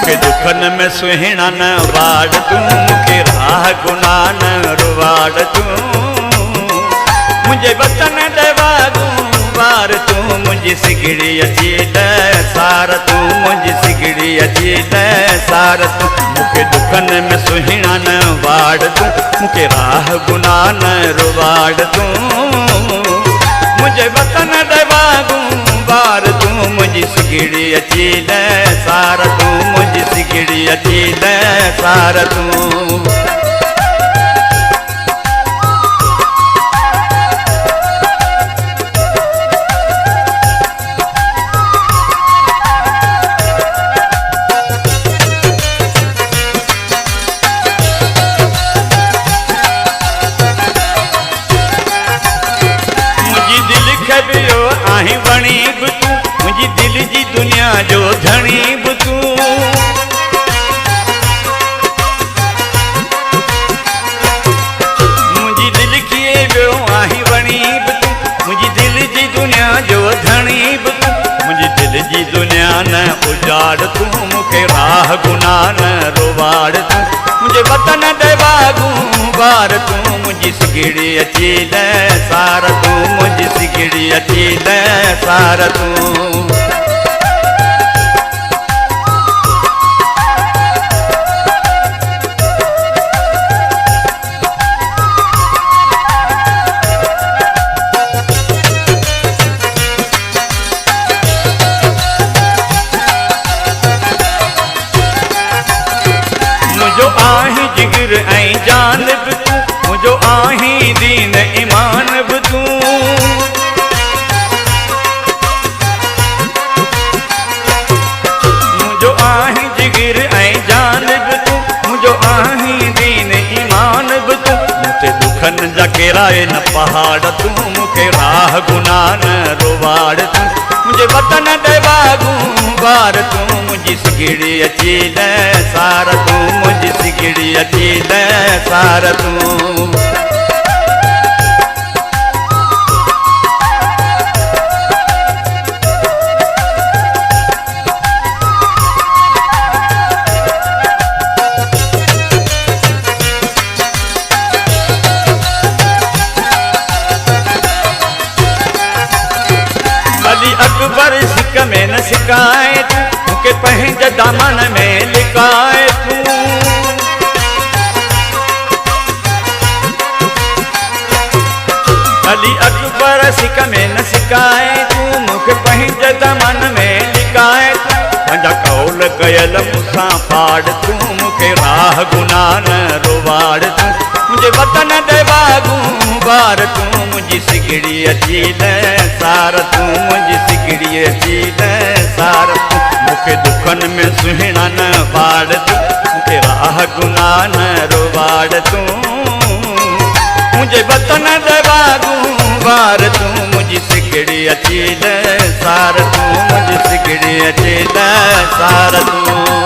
मुखे दुखन में सुहिणा न वाड़ तू मुखे राह गुनाह न रुवाड़ तू मुझे वतन देवागू वार तू मुझी सिगड़ी अची सार तू मुझी सिगड़ी अची सार तू मुखे दुखन में सुहिणा न वाड़ तू मुखे राह गुनाह न रुवाड़ तू मुझे वतन देवागू वार तू मुझी सिगड़ी अची सार तू मुझी सिगड़ी अची सार तू आहीं बणी बि तूं मुंहिंजी दिलि जी दुनिया जो धणी बि तूं मुंहिंजी दिलि कीअं वियो आहीं बणी बि तूं मुंहिंजी दिलि जी दुनिया जो धणी बि तूं मुंहिंजी दिलि जी दुनिया न उजाड़ तूं मूंखे राह गुनाह न रुवाड़ तूं मुंहिंजे वतन देवागू वार तूं मुंहिंजी सिगड़ी अची सार तूं मुंहिंजी सिगड़ी अची सार तूं मुझो आहीं जिगर ऐं जान बि तूं मुझो आहीं दीन ईमान बि तूं मुझो आहीं जिगर ऐं जान बि तूं मुझो आहीं दीन ईमान बि तूं मूंखे दुखन जा केराए न पहाड़ तूं मूंखे राह गुनाह न रुवाड़ तूं मुंहिंजे वतन देवागू वार तूं मुंहिंजी सिगड़ी अची सार तूं मुंहिंजी सिगड़ी अची सार तूं अली अकबर सिक में न सिकाए तूं मूंखे पंहिंजे दामन में लिकाए तूं अली अकबर सिक में न सिकाए तूं मूंखे पंहिंजे दामन में लिकाए तूं पंहिंजा कौल कयल मूंसां पाड़ तूं मूंखे राह गुनाह न रुवाड़ तूं मुंहिंजे वतन देवागू वार तूं मुंहिंजी सिगड़ी अची सार तूं मुंहिंजी सिगड़ी अची सार तूं मूंखे दुखन में सुहिणा न वाड़ तूं मूंखे राह गुनाह न रुवाड़ तूं मुंहिंजे वतन देवागू वार तूं मुंहिंजी सिगड़ी अची सार तूं मुंहिंजी सिगड़ी अची सार तूं